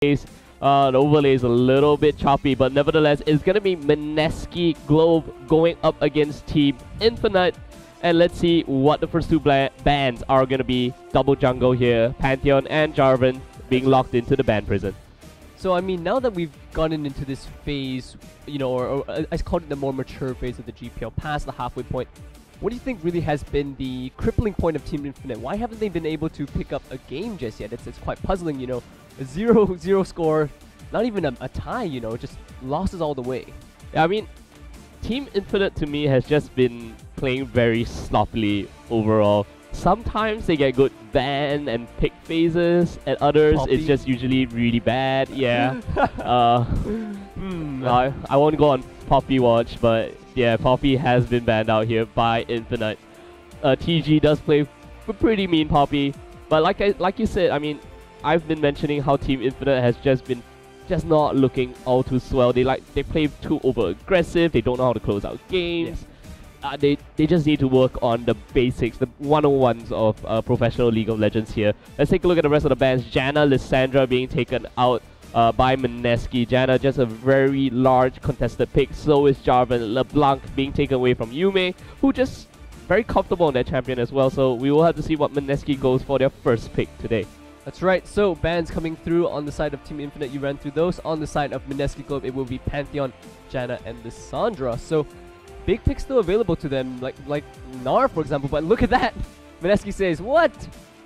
The overlay is a little bit choppy, but nevertheless, it's going to be Mineski Globe going up against Team Infinite. And let's see what the first two bands are going to be. Double jungle here, Pantheon and Jarvan being locked into the ban prison. So, I mean, now that we've gotten into this phase, you know, or I called it the more mature phase of the GPL, past the halfway point, what do you think really has been the crippling point of Team Infinite? Why haven't they been able to pick up a game just yet? It's quite puzzling, you know. A 0-0 score, not even a tie, you know, just losses all the way. Yeah, I mean, Team Infinite to me has just been playing very sloppily overall. Sometimes they get good ban and pick phases, and others Poppy. it's just usually really bad. Yeah. I won't go on Poppy watch, but yeah, Poppy has been banned out here by Infinite. TG does play pretty mean Poppy, but like you said, I mean, I've been mentioning how Team Infinite has just not looking all too swell. They play too over aggressive. They don't know how to close out games. Yeah. They just need to work on the basics, the 101s of professional League of Legends here. Let's take a look at the rest of the bands. Janna, Lissandra being taken out by Mineski. Janna just a very large contested pick. So is Jarvan. LeBlanc being taken away from Yume, who just very comfortable on their champion as well. So we will have to see what Mineski goes for their first pick today. That's right, so bans coming through on the side of Team Infinite, you ran through those. On the side of Mineski Globe, it will be Pantheon, Janna, and Lissandra. So big picks still available to them, like Gnar, for example, but look at that! Mineski says, what?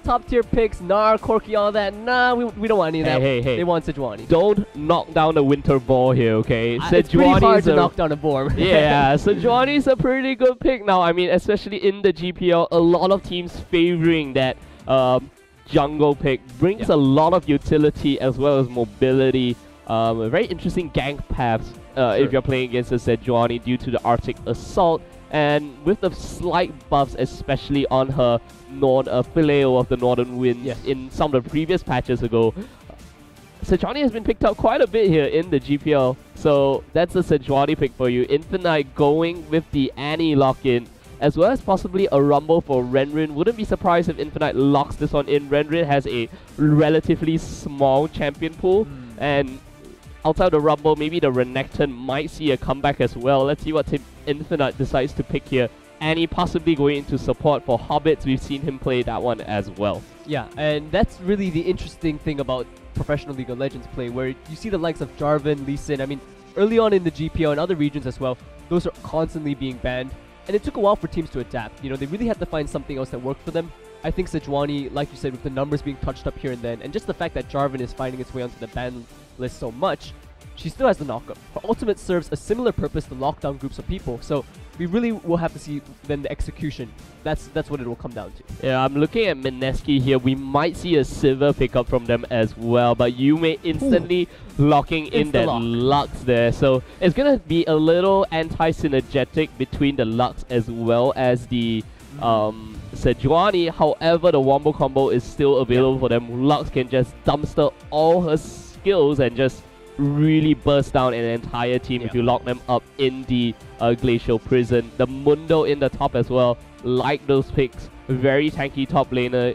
Top tier picks, Gnar, Corki, all that. Nah, we don't want any of that. Hey. They want Sejuani. Don't knock down the winter ball here, okay? It's pretty hard to knock down a ball. Yeah, Sejuani's a pretty good pick now. I mean, especially in the GPL, a lot of teams favoring that jungle pick. Brings a lot of utility as well as mobility. Very interesting gank paths if you're playing against a Sejuani due to the Arctic Assault. And with the slight buffs, especially on her Phileo of the Northern Winds in some of the previous patches ago, Sejuani has been picked up quite a bit here in the GPL. So that's a Sejuani pick for you. Infinite going with the Annie lock-in, as well as possibly a Rumble for Renrin. Wouldn't be surprised if Infinite locks this one in. Renrin has a relatively small champion pool, and outside the Rumble, maybe the Renekton might see a comeback as well. Let's see what Team Infinite decides to pick here. Annie possibly going into support for Hobbits. We've seen him play that one as well. Yeah, and that's really the interesting thing about professional League of Legends play, where you see the likes of Jarvan, Lee Sin. I mean, early on in the GPL and other regions as well, those are constantly being banned. And it took a while for teams to adapt. You know, they really had to find something else that worked for them. I think Sejuani, like you said, with the numbers being touched up here and then, and just the fact that Jarvan is finding its way onto the ban list so much, she still has the knockup. Her ultimate serves a similar purpose to lock down groups of people. So we really will have to see then the execution. That's what it will come down to. Yeah, I'm looking at Mineski here. We might see a Silver pickup from them as well, but you may instantly locking in that Lux there. So it's going to be a little anti-synergetic between the Lux as well as the Sejuani. However, the Wombo combo is still available for them. Lux can just dumpster all her skills and just really burst down an entire team if you lock them up in the glacial prison. The Mundo in the top as well, like those picks. Very tanky top laner.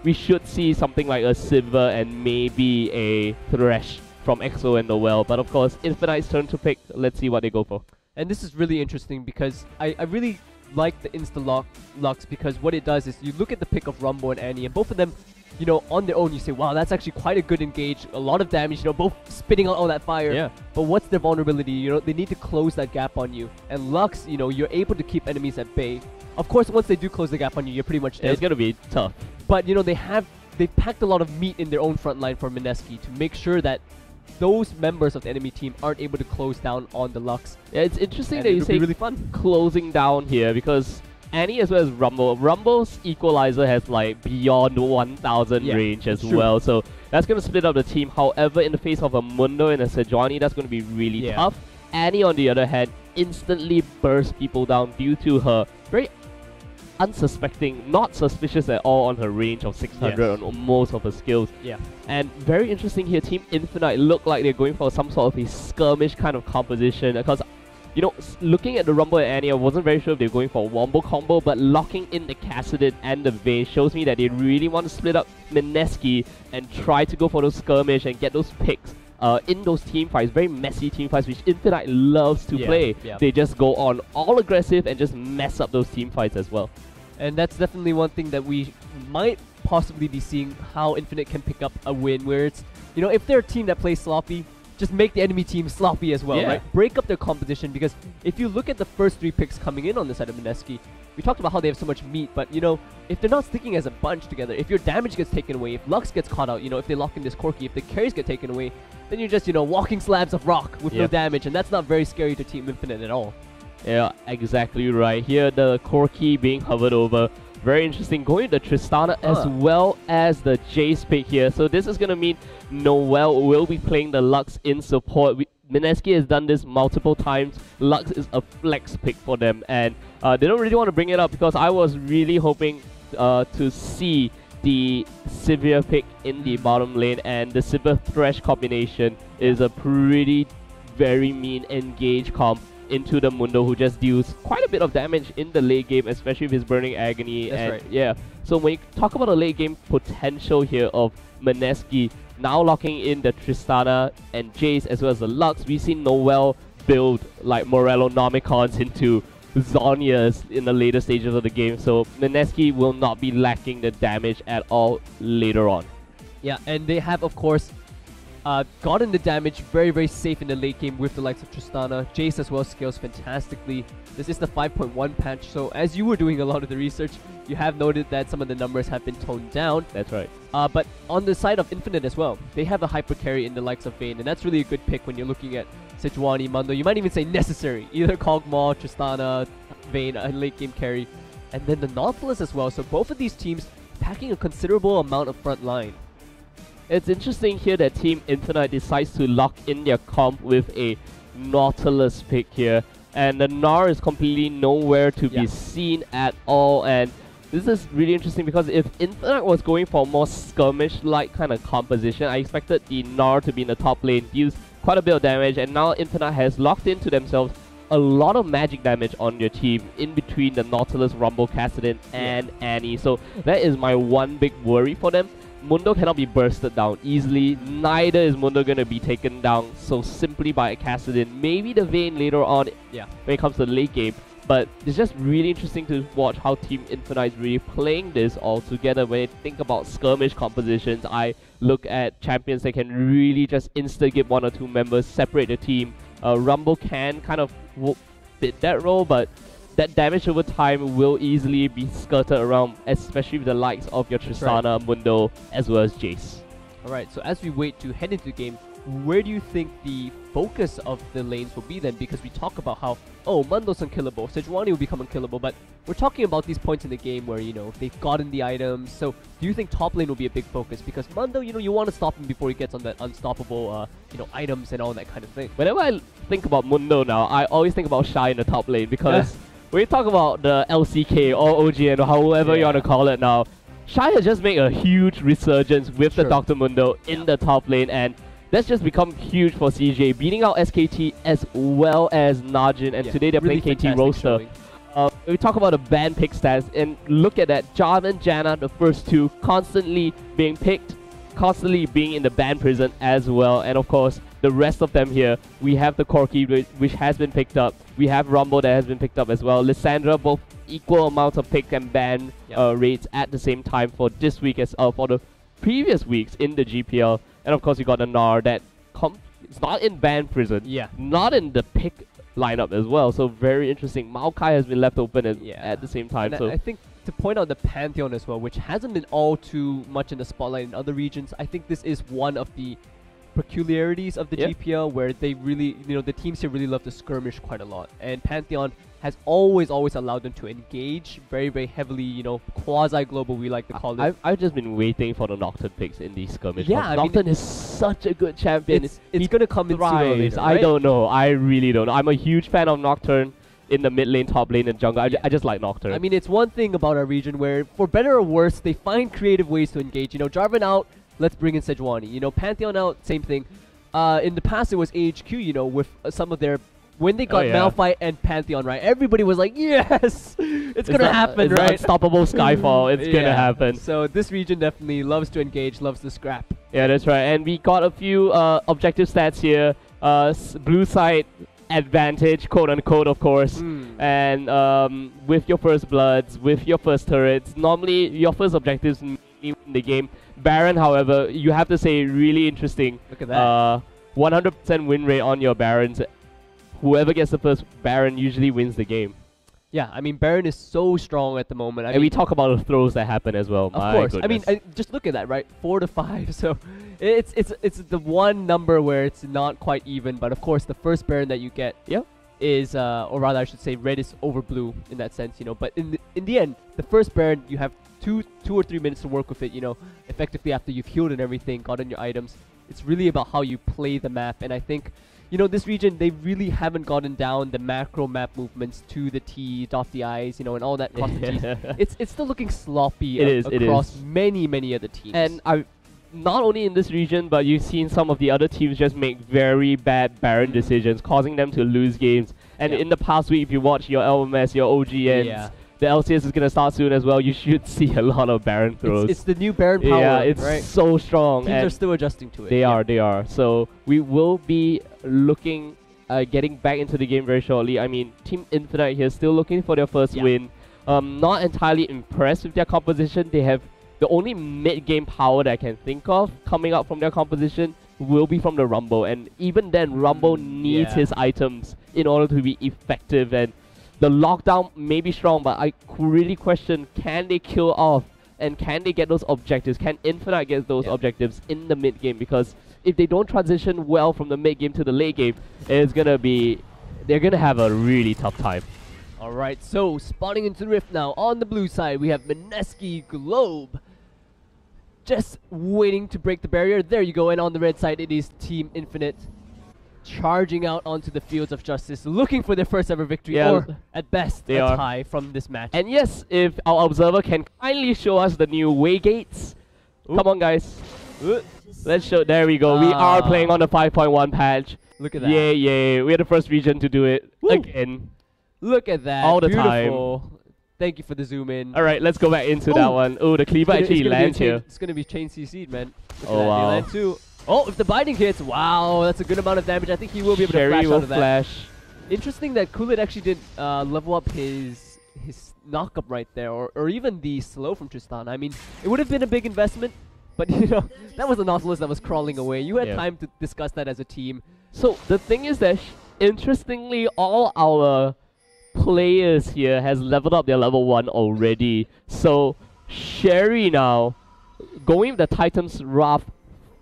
We should see something like a Silver and maybe a Thresh from EXO and Noel. But of course, Infinite's turn to pick. Let's see what they go for. And this is really interesting because I really like the insta-locks, because what it does is you look at the pick of Rumble and Annie, and both of them, you know, on their own, you say, wow, that's actually quite a good engage, a lot of damage, you know, both spitting out all that fire. Yeah. But what's their vulnerability? You know, they need to close that gap on you. And Lux, you know, you're able to keep enemies at bay. Of course, once they do close the gap on you, you're pretty much dead. It's going to be tough. But, you know, they've packed a lot of meat in their own front line for Mineski to make sure that those members of the enemy team aren't able to close down on the Lux. Yeah, it's interesting and that you say really fun. Closing down here, because Annie as well as Rumble. Rumble's equalizer has like beyond 1000 range as well. So that's going to split up the team. However, in the face of a Mundo and a Sejuani, that's going to be really tough. Annie, on the other hand, instantly bursts people down due to her very unsuspecting, not suspicious at all on her range of 600 on most of her skills. And very interesting here, Team Infinite look like they're going for some sort of a skirmish kind of composition, because you know, looking at the Rumble and Annie, I wasn't very sure if they were going for a wombo combo, but locking in the Kassadin and the Vayne shows me that they really want to split up Mineski and try to go for those skirmish and get those picks in those team fights, very messy team fights, which Infinite loves to play. They just go on all aggressive and just mess up those team fights as well. And that's definitely one thing that we might possibly be seeing, how Infinite can pick up a win, where it's, you know, if they're a team that plays sloppy, just make the enemy team sloppy as well, right? Break up their competition, because if you look at the first 3 picks coming in on the side of Mineski, we talked about how they have so much meat, but, you know, if they're not sticking as a bunch together, if your damage gets taken away, if Lux gets caught out, you know, if they lock in this Corki, if the carries get taken away, then you're just, you know, walking slabs of rock with no damage, and that's not very scary to Team Infinite at all. Yeah, exactly right. Here, the Corki being hovered over. Very interesting. Going to the Tristana as well as the Jace pick here. So this is going to mean Noel will be playing the Lux in support. Mineski has done this multiple times. Lux is a flex pick for them, and they don't really want to bring it up because I was really hoping to see the Sivir pick in the bottom lane, and the Sivir Thresh combination is a pretty very mean engage comp into the Mundo, who just deals quite a bit of damage in the late game, especially with his Burning Agony. That's right. Yeah, so when you talk about the late game potential here of Mineski, now locking in the Tristana and Jace as well as the Lux, we've seen Noel build like Morellonomicons into Zhonya's in the later stages of the game, so Mineski will not be lacking the damage at all later on. Yeah, and they have, of course, gotten the damage very, very safe in the late game with the likes of Tristana. Jace as well scales fantastically. This is the 5.1 patch, so as you were doing a lot of the research, you have noted that some of the numbers have been toned down. That's right. But on the side of Infinite as well, they have a hyper carry in the likes of Vayne, and that's really a good pick when you're looking at Sejuani, Mundo. You might even say necessary. Either Kog'Maw, Tristana, Vayne, a late game carry. And then the Nautilus as well, so both of these teams packing a considerable amount of front line. It's interesting here that Team Infinite decides to lock in their comp with a Nautilus pick here. And the Gnar is completely nowhere to be seen at all. And this is really interesting because if Infinite was going for a more skirmish-like kind of composition, I expected the Gnar to be in the top lane, deals quite a bit of damage. And now Infinite has locked into themselves a lot of magic damage on your team in between the Nautilus, Rumble, Kassadin, and Annie. So that is my one big worry for them. Mundo cannot be bursted down easily. Neither is Mundo going to be taken down so simply by a Kassadin. Maybe the Vayne later on when it comes to the late game. But it's just really interesting to watch how Team Infinite is really playing this all together. When I think about skirmish compositions, I look at champions that can really just insta-give 1 or 2 members, separate the team. Rumble can kind of fit that role, but that damage over time will easily be skirted around, especially with the likes of your Tristana, Mundo, as well as Jace. Alright, so as we wait to head into the game, where do you think the focus of the lanes will be then? Because we talk about how, oh, Mundo's unkillable, Sejuani will become unkillable, but we're talking about these points in the game where, you know, they've gotten the items. So do you think top lane will be a big focus? Because Mundo, you know, you want to stop him before he gets on that unstoppable, you know, items and all that kind of thing. Whenever I think about Mundo now, I always think about Shy in the top lane, because when you talk about the LCK or OGN or however you want to call it now, Shy has just made a huge resurgence with the Dr. Mundo in the top lane, and that's just become huge for CJ, beating out SKT as well as Najin, and today they're really playing KT Roaster. We talk about the ban pick stats, and look at that. Jarvan, Janna, the first 2, constantly being picked, constantly being in the ban prison as well, and of course, the rest of them here, we have the Corki, which has been picked up. We have Rumble that has been picked up as well. Lissandra, both equal amounts of pick and ban rates at the same time for this week as for the previous weeks in the GPL. And of course, you got the Gnar that it's not in ban prison, not in the pick lineup as well. So very interesting. Maokai has been left open at the same time. And so I think to point out the Pantheon as well, which hasn't been all too much in the spotlight in other regions, I think this is one of the peculiarities of the GPL where they really, you know, the teams here really love to skirmish quite a lot. And Pantheon has always allowed them to engage very, very heavily, you know, quasi-global, we like to call it. I've just been waiting for the Nocturne picks in these skirmishes. Yeah, Nocturne is such a good champion. It's going to come in sooner or later, right? I don't know. I really don't know. I'm a huge fan of Nocturne in the mid lane, top lane, and jungle. I just like Nocturne. I mean, it's one thing about our region where, for better or worse, they find creative ways to engage. You know, Jarvan out, let's bring in Sejuani. You know, Pantheon out, same thing. In the past, it was AHQ, you know, with some of their when they got Malphite and Pantheon right, everybody was like, yes, it's gonna happen, it's right? Unstoppable Skyfall, it's gonna happen. So this region definitely loves to engage, loves to scrap. Yeah, that's right. And we got a few objective stats here. Blue side advantage, quote unquote, of course. And with your first bloods, with your first turrets, normally your first objectives in the game. Baron, however, you have to say really interesting. Look at that. 100% win rate on your Barons. Whoever gets the first Baron usually wins the game. Yeah, I mean, Baron is so strong at the moment. And we talk about the throws that happen as well. Of course. Goodness. I mean, just look at that, right? 4 to 5. So it's the one number where it's not quite even. But of course, the first Baron that you get is, or rather, I should say, red is over blue in that sense, you know. But in the end, the first Baron, you have two or 3 minutes to work with it, you know, effectively after you've healed and everything, gotten your items. It's really about how you play the map, and I think, you know, this region, they really haven't gotten down the macro map movements to the T, dot the I's, you know, and all that across the T's. It's still looking sloppy across many other teams. And not only in this region, but you've seen some of the other teams just make very bad Baron decisions, causing them to lose games. And in the past week, if you watch your LMS, your OGNs, the LCS is going to start soon as well. You should see a lot of Baron throws. It's the new Baron power, yeah, it's so strong. Teams are still adjusting to it. They are. So we will be looking, getting back into the game very shortly. I mean, Team Infinite here still looking for their first win. Not entirely impressed with their composition. They have the only mid-game power that I can think of coming up from their composition will be from the Rumble. And even then, Rumble needs his items in order to be effective. And the lockdown may be strong, but I really question, can they kill off and can they get those objectives? Can Infinite get those objectives in the mid game? Because if they don't transition well from the mid game to the late game, it's gonna be, they're gonna have a really tough time. Alright, so spawning into the Rift now. On the blue side, we have Mineski Globe. Just waiting to break the barrier. There you go. And on the red side, it is Team Infinite charging out onto the fields of justice, looking for their first ever victory, or at best a tie from this match. And yes, if our observer can kindly show us the new way gates. Come on, guys. Let's show. There we go. We are playing on the 5.1 patch. Look at that. Yeah. We're the first region to do it again. Look at that. All the Beautiful. time. Thank you for the zoom in. All right, let's go back into that one. Oh, the cleaver actually lands here. It's going to be chain CC'd, man. Look at that. Wow. They land too. Oh, if the binding hits, wow, that's a good amount of damage. I think he will be able to flash out of that. Interesting that Kulit actually did level up his knock-up right there, or even the slow from Tristan. I mean, it would have been a big investment, but you know, that was a Nautilus that was crawling away. You had time to discuss that as a team. So the thing is that, interestingly, all our players here has leveled up their level 1 already. So Sherry now, going with the Titan's Wrath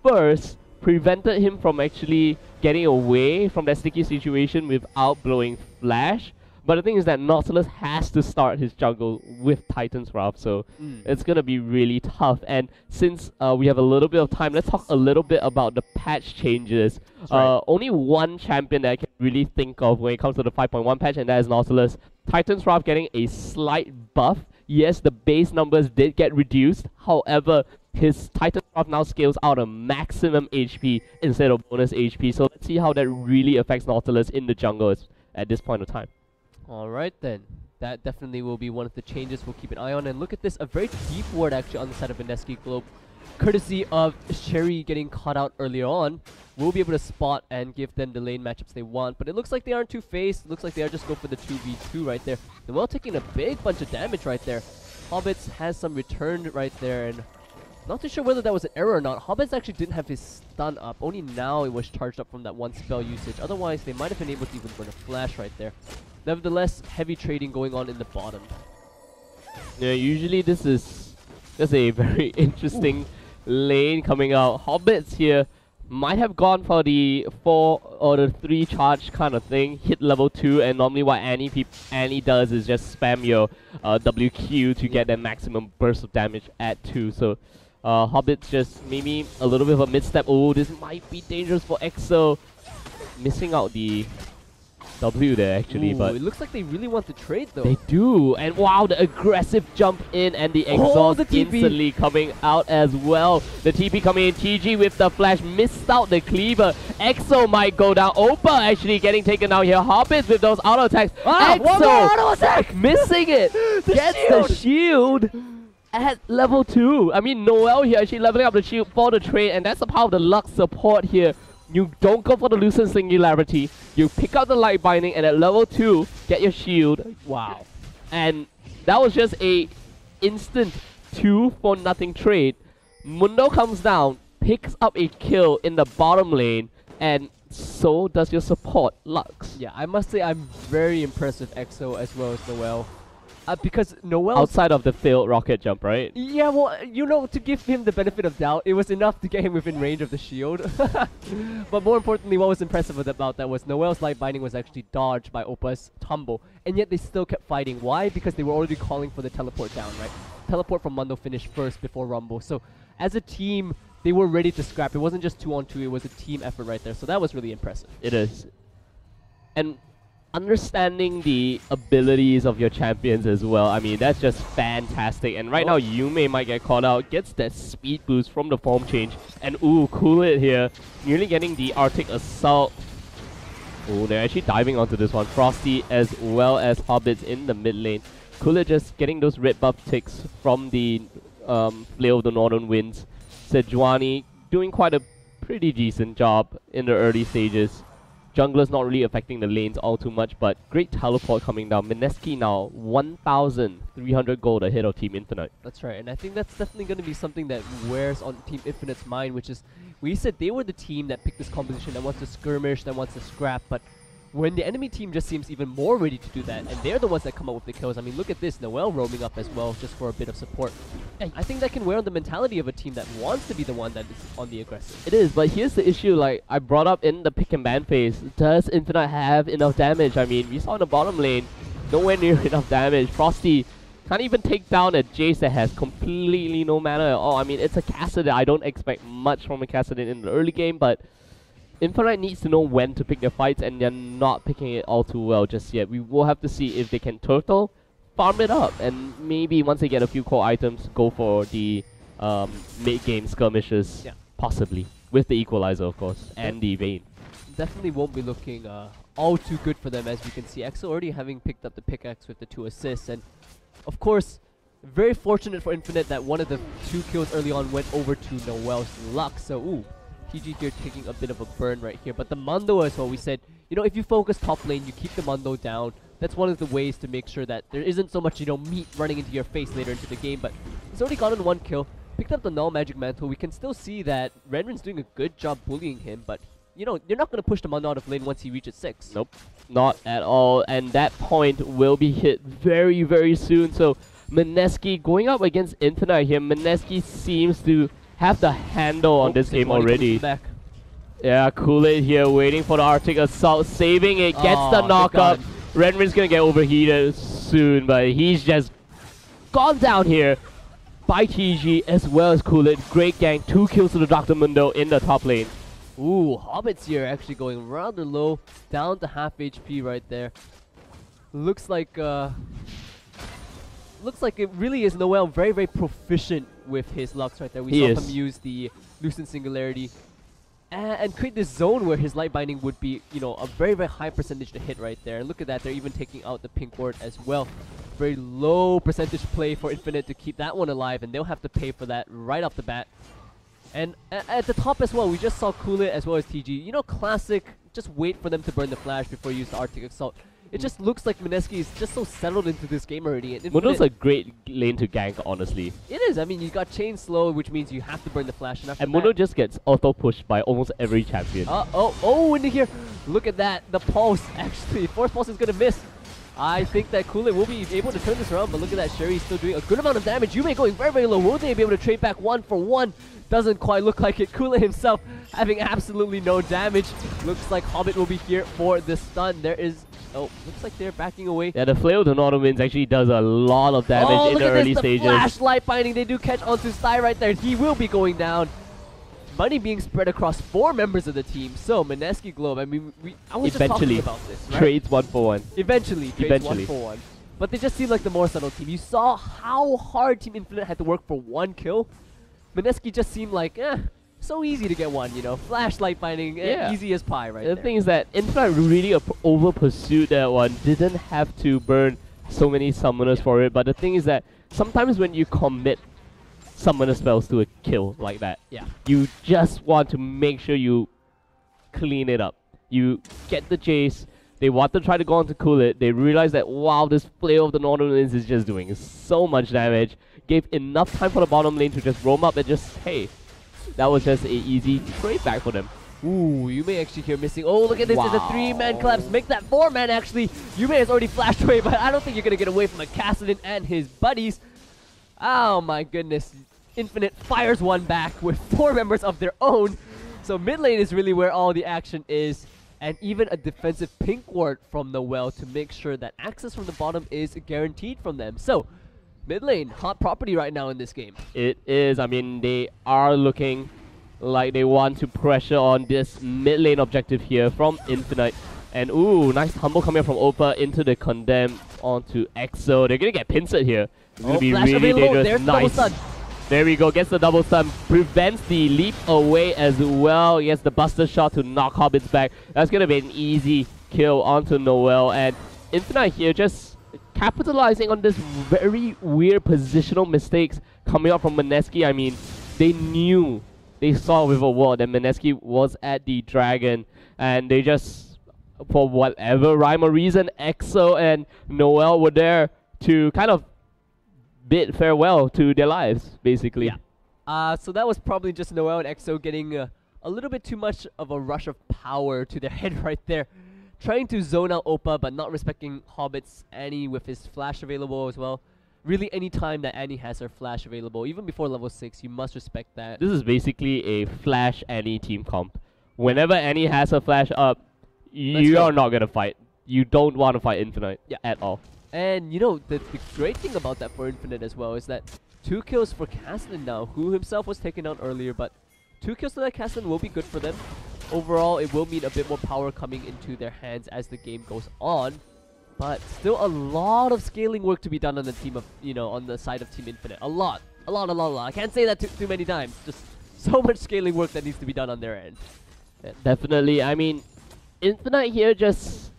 first, prevented him from actually getting away from that sticky situation without blowing Flash. But the thing is that Nautilus has to start his jungle with Titan's Wrath, so it's going to be really tough. And since we have a little bit of time, let's talk a little bit about the patch changes. Only one champion that I can really think of when it comes to the 5.1 patch, and that is Nautilus. Titan's Wrath getting a slight buff. Yes, the base numbers did get reduced. However, his Titan's Wrath now scales out a maximum HP instead of bonus HP. So let's see how that really affects Nautilus in the jungle at this point of time. Alright then, that definitely will be one of the changes we'll keep an eye on. And look at this, a very deep ward actually on the side of Mineski Globe. Courtesy of Sherry getting caught out earlier on, we'll be able to spot and give them the lane matchups they want. But it looks like they aren't too phased. It looks like they are just going for the 2v2 right there. Noel taking a big bunch of damage right there. Hobbits has some return right there, and not too sure whether that was an error or not. Hobbits actually didn't have his stun up. Only now it was charged up from that one spell usage. Otherwise, they might have been able to even burn a flash right there. Nevertheless, heavy trading going on in the bottom. Yeah, usually this is just a very interesting lane coming out. Hobbits here might have gone for the 4 or the 3 charge kind of thing, hit level 2, and normally what Annie does is just spam your WQ to get that maximum burst of damage at 2. So Hobbits just maybe a little bit of a misstep. Oh, this might be dangerous for EXO. Missing out the W there actually, Ooh, but it looks like they really want to trade though. they do. And wow, the aggressive jump in and the exhaust the TP. instantly coming out as well. The TP coming in, TG with the flash, missed out the cleaver. EXO might go down. Opa actually getting taken out here. Hobbits with those auto attacks. One more auto attack! Missing it. Gets the shield at level 2. I mean, Noel here actually leveling up the shield for the trade, and that's the power of the Lux support here. You don't go for the Lucent Singularity. You pick up the Light Binding, and at level 2, get your shield. Wow. And that was just a instant 2-for-nothing trade. Mundo comes down, picks up a kill in the bottom lane, and so does your support, Lux. Yeah, I must say I'm very impressed with EXO as well as Noel. Because Noel... Outside of the failed rocket jump, right? Yeah, well, you know, to give him the benefit of doubt, it was enough to get him within range of the shield. But more importantly, what was impressive about that was Noel's Light Binding was actually dodged by Opa's Tumble, and yet they still kept fighting. Why? Because they were already calling for the teleport down, right? Teleport from Mundo finished first before Rumble. So, as a team, they were ready to scrap. It wasn't just 2-on-2, it was a team effort right there. So that was really impressive. It is. And understanding the abilities of your champions as well, I mean, that's just fantastic. And right now, Yume might get caught out, gets that speed boost from the form change. And ooh, cool it here. Nearly getting the Arctic Assault. Oh, they're actually diving onto this one. Frosty as well as Hobbits in the mid lane. Cool just getting those red buff ticks from the Flail of the Northern Winds. Sejuani doing quite a pretty decent job in the early stages. Jungler's not really affecting the lanes all too much, but great teleport coming down. Mineski now 1,300 gold ahead of Team Infinite. That's right, and I think that's definitely going to be something that wears on Team Infinite's mind, which is, we said they were the team that picked this composition, that wants to skirmish, that wants to scrap, but when the enemy team just seems even more ready to do that, and they're the ones that come up with the kills. I mean, look at this, Noel roaming up as well, just for a bit of support. And I think that can wear on the mentality of a team that wants to be the one that is on the aggressive. It is, but here's the issue, like I brought up in the pick and ban phase. Does Infinite have enough damage? I mean, we saw in the bottom lane, nowhere near enough damage. Frosty can't even take down a Jace that has completely no mana at all. I mean, it's a Kassadin. I don't expect much from a Kassadin in the early game, but Infinite needs to know when to pick their fights, and they're not picking it all too well just yet. We will have to see if they can turtle, farm it up, and maybe once they get a few core items, go for the mid-game skirmishes, possibly. With the Equalizer, of course, and the Vayne. Definitely won't be looking all too good for them, as we can see. EXO already having picked up the pickaxe with the 2 assists, and of course, very fortunate for Infinite that one of the 2 kills early on went over to Noel's Lux, so ooh. TG here taking a bit of a burn right here. But the Mundo as well, we said, you know, if you focus top lane, you keep the Mundo down. That's one of the ways to make sure that there isn't so much, you know, meat running into your face later into the game. But he's already gotten 1 kill, picked up the Null Magic Mantle. We can still see that Renren's doing a good job bullying him, but, you know, you're not going to push the Mundo out of lane once he reaches 6. Nope, not at all. And that point will be hit very, very soon. So Mineski going up against Infinite here. Mineski seems to have the handle on this game already. Yeah, Kool-Aid here waiting for the Arctic Assault, saving it, gets the knock up. Renren's gonna get overheated soon, but he's just gone down here by TG as well as Kool-Aid. Great gang, 2 kills to the Dr. Mundo in the top lane. Ooh, Hobbits here actually going rather low, down to half HP right there. Looks like it really is Noel very, very proficient with his Lux right there. We saw him use the Lucent Singularity and create this zone where his Light Binding would be, you know, a very, very high percentage to hit right there. And look at that, they're even taking out the pink ward as well. Very low percentage play for Infinite to keep that one alive, and they'll have to pay for that right off the bat. And at the top as well, we just saw Kool-Aid as well as TG. You know, classic, just wait for them to burn the flash before you use the Arctic Assault. It just looks like Mineski is just so settled into this game already. Mundo's a great lane to gank, honestly. It is. I mean, you got chain slow, which means you have to burn the flash. And Mundo just gets auto-pushed by almost every champion. Into here. Look at that. The pulse, actually. Force pulse is going to miss. I think that Kool-Aid will be able to turn this around, but look at that. Sherry's still doing a good amount of damage. Yume going very, very low. Will they be able to trade back 1 for 1? Doesn't quite look like it. Kool-Aid himself having absolutely no damage. Looks like Hobbit will be here for the stun. There is... Oh, looks like they're backing away. Yeah, the Flail of the Northern Winds actually does a lot of damage in the early stages. Flash Light Binding. They do catch onto Sty right there. He will be going down. money being spread across 4 members of the team. So Mineski Globe, I mean, I was just talking about this, right? Trades 1-for-1. Eventually, trades 1-for-1. But they just seem like the more subtle team. You saw how hard Team Infinite had to work for 1 kill. Mineski just seemed like, so easy to get one, you know, flashlight finding, easy as pie right there. The thing is that Infinite really over pursued that one, didn't have to burn so many summoners for it, but the thing is that sometimes when you commit summoner spells to a kill like that, you just want to make sure you clean it up. You get the chase, they want to try to go on to cool it, they realize that wow, this player of the Northern Lanes is just doing so much damage, gave enough time for the bottom lane to just roam up and just, hey, that was just an easy trade back for them. Ooh, Yume actually here missing. Oh, look at this. It's a 3-man collapse. Make that 4-man actually. Yume has already flashed away, but I don't think you're going to get away from a Kassadin and his buddies. Oh my goodness. Infinite fires one back with 4 members of their own. So mid lane is really where all the action is. And even a defensive pink ward from Noel to make sure that access from the bottom is guaranteed from them. So mid lane, hot property right now in this game. It is. I mean, they are looking like they want to pressure on this mid lane objective here from Infinite. And ooh, nice humble coming from Opa into the condemn onto EXO. They're gonna get pincered here. It's gonna be really dangerous. There's nice. The there we go, gets the double stun, prevents the leap away as well. He gets the buster shot to knock Hobbits back. That's gonna be an easy kill onto Noel. And Infinite here just capitalizing on this very weird positional mistakes coming up from Mineski. I mean, they saw with a wall that Mineski was at the dragon, and they just, for whatever rhyme or reason, EXO and Noel were there to kind of bid farewell to their lives, basically. Yeah. So that was probably just Noel and EXO getting a little bit too much of a rush of power to their head right there. Trying to zone out Opa, but not respecting Hobbit's Annie with his flash available as well. Really, any time that Annie has her flash available, even before level 6, you must respect that. This is basically a Flash Annie team comp. Whenever Annie has her flash up, you are not going to fight. You don't want to fight Infinite at all. And, you know, the great thing about that for Infinite as well is that 2 kills for Kassadin now, who himself was taken out earlier, but 2 kills to that Kassadin will be good for them. Overall, it will mean a bit more power coming into their hands as the game goes on. But still a lot of scaling work to be done on the team of, you know, on the side of Team Infinite. A lot. I can't say that too many times. Just so much scaling work that needs to be done on their end. Yeah, definitely. I mean, Infinite here just...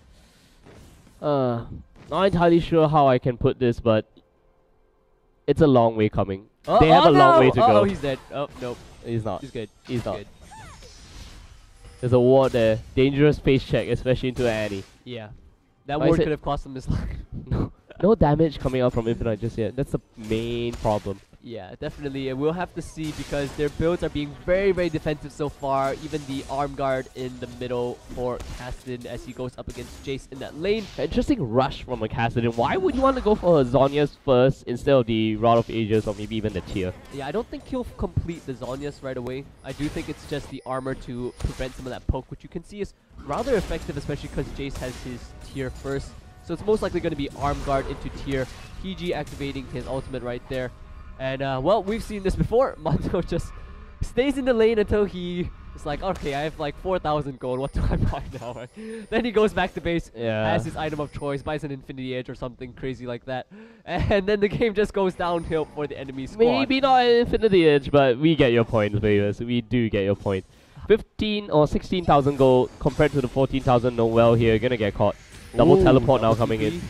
not entirely sure how I can put this, but it's a long way coming. They have a long way to go. Oh, he's dead. Oh, nope. He's not. He's good. He's not. Good. There's a ward there. Dangerous face check, especially into Annie. Yeah. That ward could have cost him his life. No damage coming out from Infinite just yet. That's the main problem. Yeah, definitely. And we'll have to see because their builds are being very, very defensive so far. Even the arm guard in the middle for Kassadin as he goes up against Jace in that lane. Interesting rush from a Kassadin. Why would you want to go for a Zhonya's first instead of the Rod of Ages or maybe even the Tear? Yeah, I don't think he'll complete the Zhonya's right away. I do think it's just the armor to prevent some of that poke, which you can see is rather effective, especially because Jace has his Tear first. So it's most likely going to be arm guard into Tear. PG activating his ultimate right there. And, well, we've seen this before. Mondo just stays in the lane until he is like, okay, I have like 4,000 gold. What do I buy now? Then he goes back to base, has his item of choice, buys an Infinity Edge or something crazy like that. And then the game just goes downhill for the enemy squad. Maybe not an Infinity Edge, but we get your point, viewers. We do get your point. 15 or 16,000 gold compared to the 14,000 Noel here. Gonna get caught. Double teleport now coming in.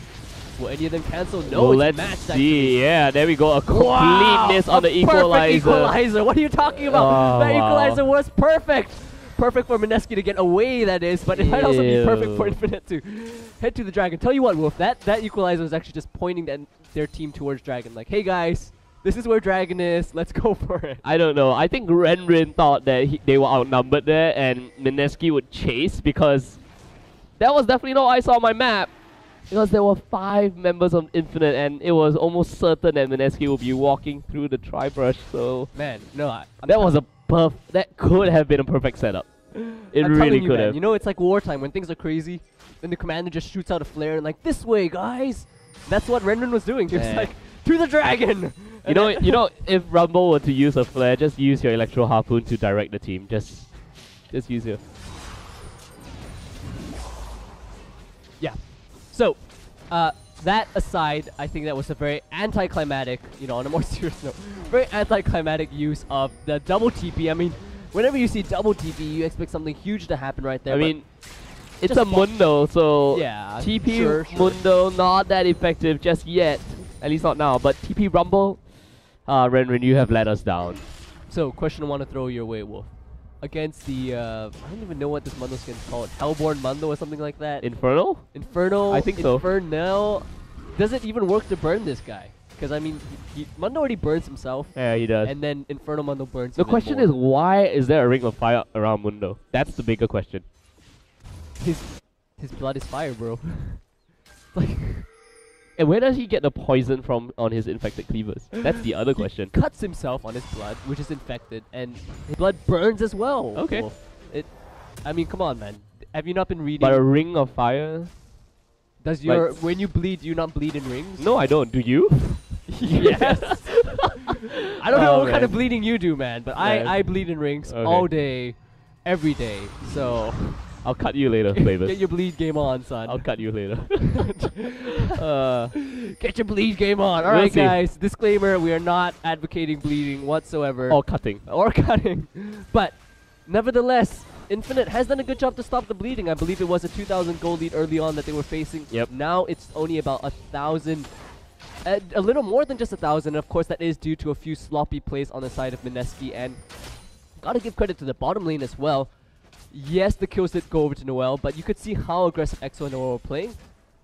Will any of them cancel? No, let's see. Yeah, there we go. A complete miss on the equalizer. Equalizer. What are you talking about? That equalizer was perfect. Perfect for Mineski to get away, that is. But it might also be perfect for Infinite to head to the dragon. Tell you what, Wolf, that equalizer was actually just pointing their team towards dragon. Like, hey guys, this is where dragon is. Let's go for it. I don't know. I think Renrin thought that they were outnumbered there and Mineski would chase because that was definitely not what I saw on my map. Because there were 5 members of Infinite and it was almost certain that Mineski would be walking through the tri-brush, so... Man, no, that could have been a perfect setup. It really could have. You know, it's like wartime when things are crazy, then the commander just shoots out a flare and like, this way, guys! That's what Renrin was doing. He was like, to the dragon. You know, if Rumble were to use a flare, just use your Electro Harpoon to direct the team. Just use it. Yeah. So, that aside, I think that was a very anticlimactic, you know, on a more serious note, very anticlimactic use of the double TP. I mean, whenever you see double TP, you expect something huge to happen right there. I mean, it's a Mundo, so yeah, TP sure. Mundo not that effective just yet. At least not now. But TP Rumble, Renren, you have let us down. So, question I want to throw your way, Wolf. Against the, I don't even know what this Mundo skin is called. Hellborn Mundo or something like that. Infernal? Infernal. I think so. Infernal. Does it even work to burn this guy? Because, I mean, Mundo already burns himself. Yeah, he does. And then Infernal Mundo burns The him question more. is, why is there a ring of fire around Mundo? That's the bigger question. His blood is fire, bro. Like... And where does he get the poison from on his infected cleavers? That's the other question. He cuts himself on his blood, which is infected, and his blood burns as well. Okay. Wolf. I mean, come on, man. Have you not been reading? But a ring of fire? Does your when you bleed, do you not bleed in rings? No, I don't. Do you? Yes. I don't know what kind man. of bleeding you do, man, but I bleed in rings all day, every day. So I'll cut you later, Flavors. get your bleed game on, son. I'll cut you later. Get your bleed game on. All We'll right, see. guys. Disclaimer: we are not advocating bleeding whatsoever. Or cutting. Or cutting. But nevertheless, Infinite has done a good job to stop the bleeding. I believe it was a 2,000 gold lead early on that they were facing. Yep. Now it's only about 1,000. A little more than just 1,000. Of course, that is due to a few sloppy plays on the side of Mineski. And gotta give credit to the bottom lane as well. Yes, the kills did go over to Noel, but you could see how aggressive EXO and Noel were playing.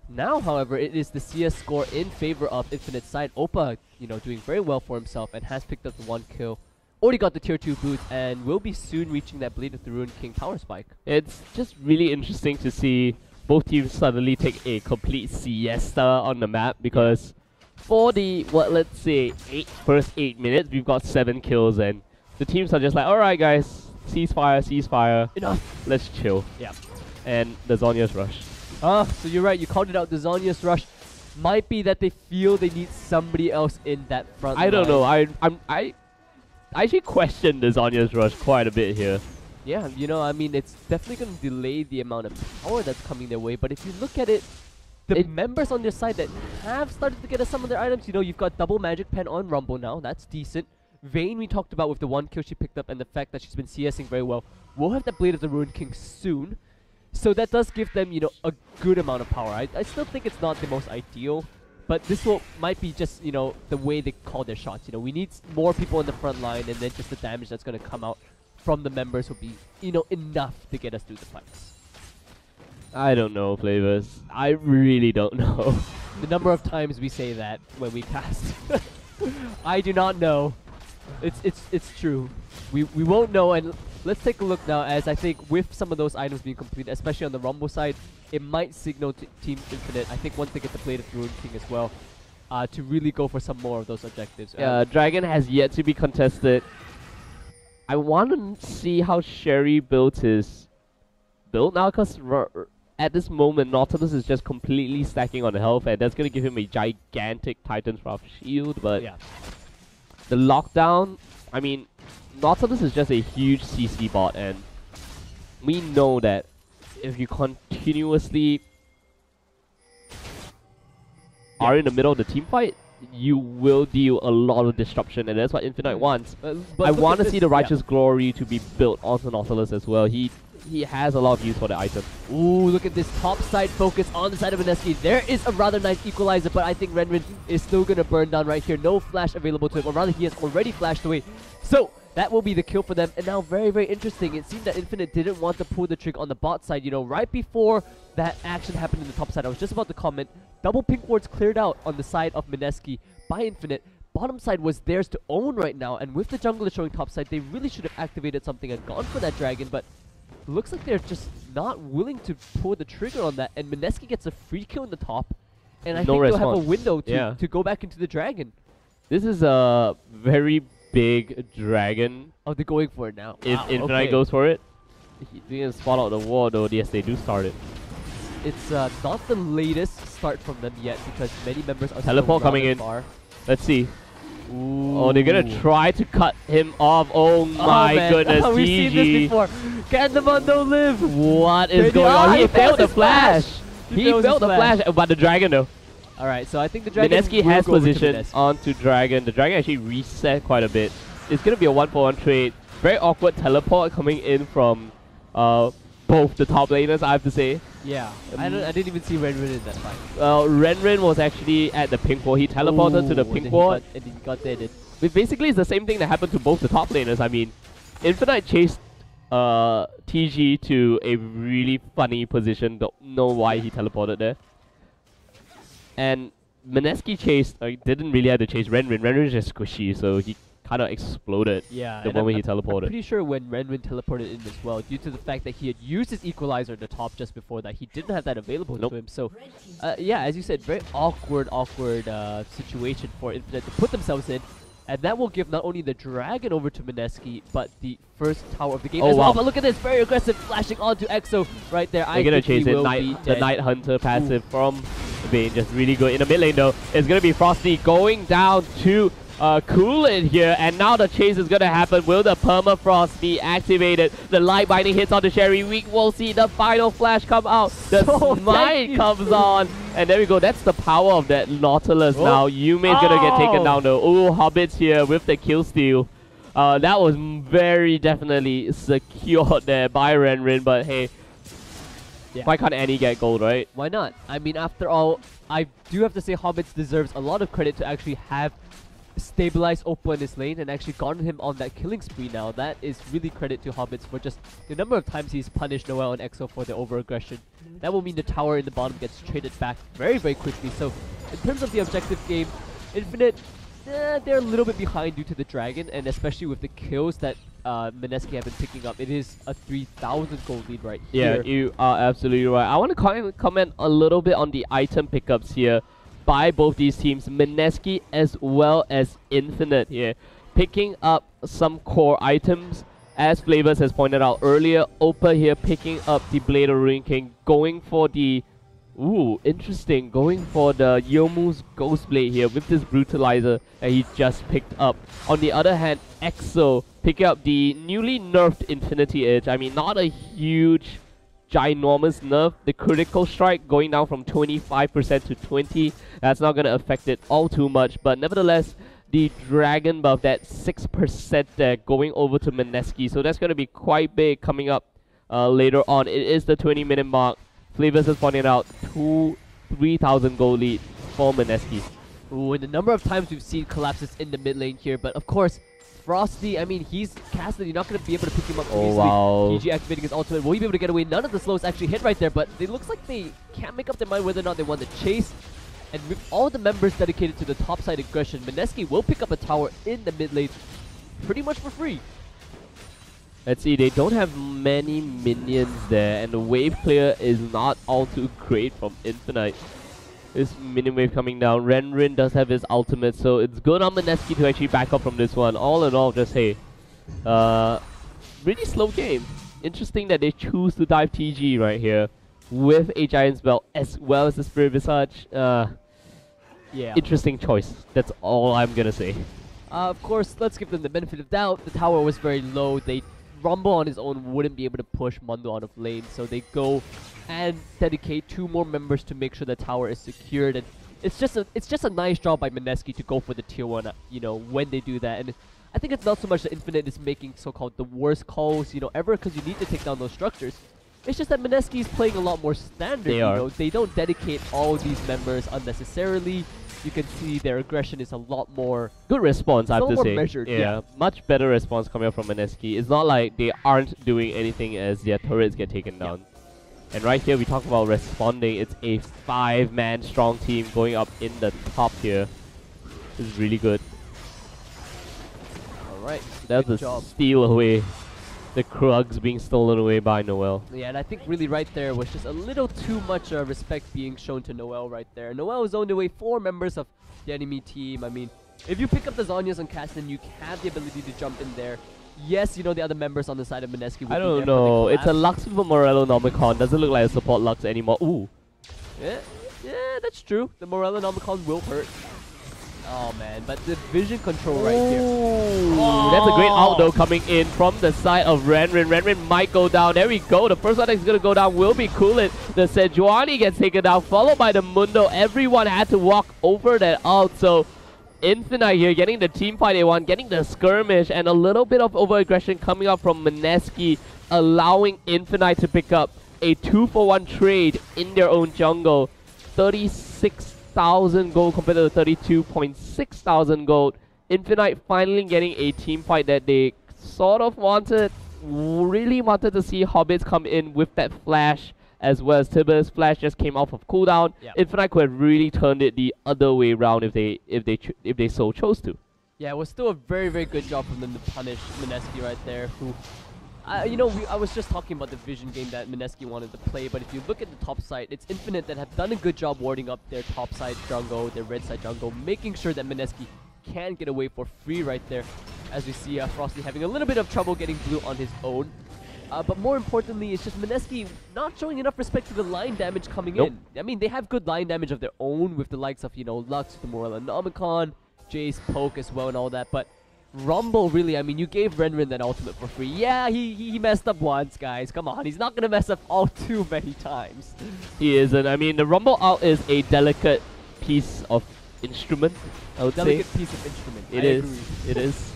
Now, however, it is the CS score in favor of Infinite's side. Oppa, you know, doing very well for himself and has picked up the 1 kill. Already got the tier 2 boots and will be soon reaching that Blade of the Ruined King power spike. It's just really interesting to see both teams suddenly take a complete siesta on the map because for the, let's say, first 8 minutes, we've got 7 kills and the teams are just like, alright guys, ceasefire. Enough. Let's chill. Yeah. And the Zonya's rush. So you're right, you called it out, the Zonya's rush might be that they feel they need somebody else in that front I don't line. know, I actually question the Zonya's rush quite a bit here. Yeah, you know, I mean, it's definitely going to delay the amount of power that's coming their way, but if you look at it, the members on their side that have started to get us some of their items, you know, you've got double magic pen on Rumble now, that's decent. Vayne we talked about with the 1 kill she picked up and the fact that she's been CSing very well. We'll have the Blade of the Ruined King soon. So that does give them, you know, a good amount of power. I still think it's not the most ideal, but this might be just, you know, the way they call their shots. You know, we need more people in the front line, and then just the damage that's going to come out from the members will be, you know, enough to get us through the fights. I don't know, Flavors. I really don't know. The number of times we say that when we cast. I do not know. It's true. We won't know, and let's take a look now, as I think with some of those items being completed, especially on the Rumble side, it might signal to Team Infinite, I think once they get the Blade of the Ruined King as well, to really go for some more of those objectives. Dragon has yet to be contested. I want to see how Sherry builds his build now, because at this moment, Nautilus is just completely stacking on the health, and that's going to give him a gigantic Titan's Wrath shield, but yeah. The lockdown, I mean, Nautilus is just a huge CC bot, and we know that if you continuously are in the middle of the team fight, you will deal a lot of disruption, and that's what Infinite wants. But I want to see the Righteous Glory to be built onto Nautilus as well. He has a lot of use for the item. Ooh, look at this top side focus on the side of Mineski. There is a rather nice equalizer, but I think Renren is still going to burn down right here. No flash available to him, or rather he has already flashed away. So that will be the kill for them. And now very, very interesting. It seemed that Infinite didn't want to pull the trigger on the bot side. You know, right before that action happened in the top side, I was just about to comment. Double pink wards cleared out on the side of Mineski by Infinite. Bottom side was theirs to own right now. And with the jungler showing top side, they really should have activated something and gone for that dragon. But looks like they're just not willing to pull the trigger on that. And Mineski gets a free kill in the top. And I think they'll have a window to go back into the dragon. This is a very big dragon. Oh, they're going for it now. If Infinite goes for it. They can spot out the wall though. Yes, they do start it. It's not the latest start from them yet because many members are Teleport still coming in. far. Let's see. Ooh. Oh, they're gonna try to cut him off. Oh my goodness, We've seen this GG. before. Can the Mundo live? What is Ready? going on? He He failed the his flash. flash. He He failed failed his the flash, but the dragon though. Alright, so I think the Dragon Mineski will has go over to position Mineski. onto Dragon. The Dragon actually reset quite a bit. It's going to be a 1-for-1 trade. Very awkward teleport coming in from both the top laners, I have to say. Yeah, I didn't even see Ren in that fight. Renrin was actually at the pink wall. He teleported to the pink wall. And then he got deaded. Which basically is the same thing that happened to both the top laners. I mean, Infinite chased TG to a really funny position. Don't know why he teleported there. And Mineski chased, didn't really have to chase Renrin. Renrin is just squishy, so he kind of exploded the moment he teleported. I'm pretty sure when Renrin teleported in as well, due to the fact that he had used his equalizer at the top just before that, he didn't have that available to him. So, yeah, as you said, very awkward situation for Infinite to put themselves in. And that will give not only the Dragon over to Mineski, but the first tower of the game as well. But look at this, very aggressive, flashing onto Exo right there. They're gonna chase it, the Night Hunter passive from Vayne, just really good. In the mid lane though, it's gonna be Frosty going down to cool it here, and now the chase is gonna happen. Will the permafrost be activated? The light binding hits onto Sherry. We will see the final flash come out. The smite comes on, and there we go. That's the power of that Nautilus now. Yume's gonna get taken down though. Oh, Hobbits here with the kill steal. That was very definitely secured there by Renrin, but hey, why can't Annie get gold, right? Why not? I mean, after all, I do have to say Hobbits deserves a lot of credit to actually have stabilized Oppo in his lane and actually gotten him on that killing spree now. That is really credit to Hobbits for just the number of times he's punished Noel and Exo for their over-aggression. That will mean the tower in the bottom gets traded back very, very quickly. So, in terms of the objective game, Infinite, they're a little bit behind due to the Dragon, and especially with the kills that Mineski have been picking up. It is a 3,000 gold lead right here. Yeah, you are absolutely right. I want to comment a little bit on the item pickups here by both these teams, Mineski as well as Infinite here, picking up some core items. As Flavors has pointed out earlier, Oppa here picking up the Blade of Ruin King, going for the interesting, going for the Yomu's Ghost Blade here with this Brutalizer that he just picked up. On the other hand, Exo picking up the newly nerfed Infinity Edge. I mean, not a huge, ginormous nerf. The critical strike going down from 25% to 20%. That's not going to affect it all too much, but nevertheless, the Dragon buff, that 6% there, going over to Mineski. So that's going to be quite big coming up later on. It is the 20-minute mark. Flavors has pointed out 3,000 gold lead for Mineski. Ooh, and the number of times we've seen collapses in the mid lane here, but of course, Frosty, I mean, he's casted, you're not going to be able to pick him up easily. PG activating his ultimate. Will he be able to get away? None of the slows actually hit right there, but it looks like they can't make up their mind whether or not they want to chase. And with all the members dedicated to the top side aggression, Mineski will pick up a tower in the mid lane pretty much for free. Let's see, they don't have many minions there, and the wave clear is not all too great from Infinite. This minion wave coming down. Renrin does have his ultimate, so it's good on Mineski to actually back up from this one. All in all, just hey, really slow game. Interesting that they choose to dive TG right here with a Giant's Belt as well as the Spirit Visage. Yeah. Interesting choice. That's all I'm gonna say. Of course, let's give them the benefit of doubt. The tower was very low. Rumble on his own wouldn't be able to push Mundo out of lane, so they go and dedicate 2 more members to make sure the tower is secured. And it's just a nice job by Mineski to go for the tier 1, you know, when they do that. And I think it's not so much that Infinite is making so-called the worst calls, you know, ever, because you need to take down those structures. It's just that Mineski is playing a lot more standard. You know, they don't dedicate all these members unnecessarily. You can see their aggression is a lot more... Good response, I have to say. Measured, yeah, much better response coming up from Mineski. It's not like they aren't doing anything as their turrets get taken down. And right here, we talk about responding. It's a 5-man strong team going up in the top here. This is really good. Alright, that's a steal away. The Krugs being stolen away by Noel. Yeah, and I think really right there was just a little too much respect being shown to Noel right there. Noel is zoned away 4 members of the enemy team. I mean, if you pick up the Zhonya's on Castan, you have the ability to jump in there. Yes, you know, the other members on the side of Mineski would I don't know. It's a Lux with a Morello Nomicon. Doesn't look like a support Lux anymore. Ooh. Yeah, that's true. The Morello Nomicon will hurt. Oh man, but the vision control right here. Oh, that's a great out though coming in from the side of Renrin. Renrin might go down. There we go. The first one that's going to go down will be Coolit. The Sejuani gets taken down, followed by the Mundo. Everyone had to walk over that out. So Infinite here getting the team fight they want, getting the skirmish, and a little bit of over-aggression coming up from Mineski, allowing Infinite to pick up a 2-for-1 trade in their own jungle. 36,000 gold compared to the 32.6 thousand gold. Infinite finally getting a team fight that they sort of wanted. Really wanted to see Hobbits come in with that flash, as well as Tibbers. Flash just came off of cooldown. Yep. Infinite could have really turned it the other way around if they so chose to. Yeah, it was still a very, very good job from them to punish Mineski right there, who... you know, I was just talking about the vision game that Mineski wanted to play, but if you look at the top side, it's Infinite that have done a good job warding up their top side jungle, their red side jungle, making sure that Mineski can get away for free right there, as we see Frosty having a little bit of trouble getting blue on his own. But more importantly, it's just Mineski not showing enough respect to the line damage coming in. I mean, they have good line damage of their own with the likes of, you know, Lux, the Morella Nomicon, Jace, Poke as well and all that, but Rumble, really, I mean, you gave Renrin that ultimate for free. Yeah, he messed up once, guys. Come on, he's not going to mess up all too many times. He isn't. I mean, the Rumble out is a delicate piece of instrument, I would say. Delicate piece of instrument. It is. It is.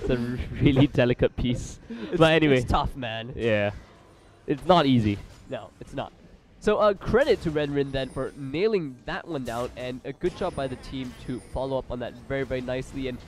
It's a really delicate piece. But anyway. It's tough, man. Yeah. It's not easy. No, it's not. So credit to Renrin then for nailing that one down, and a good job by the team to follow up on that very, very nicely. And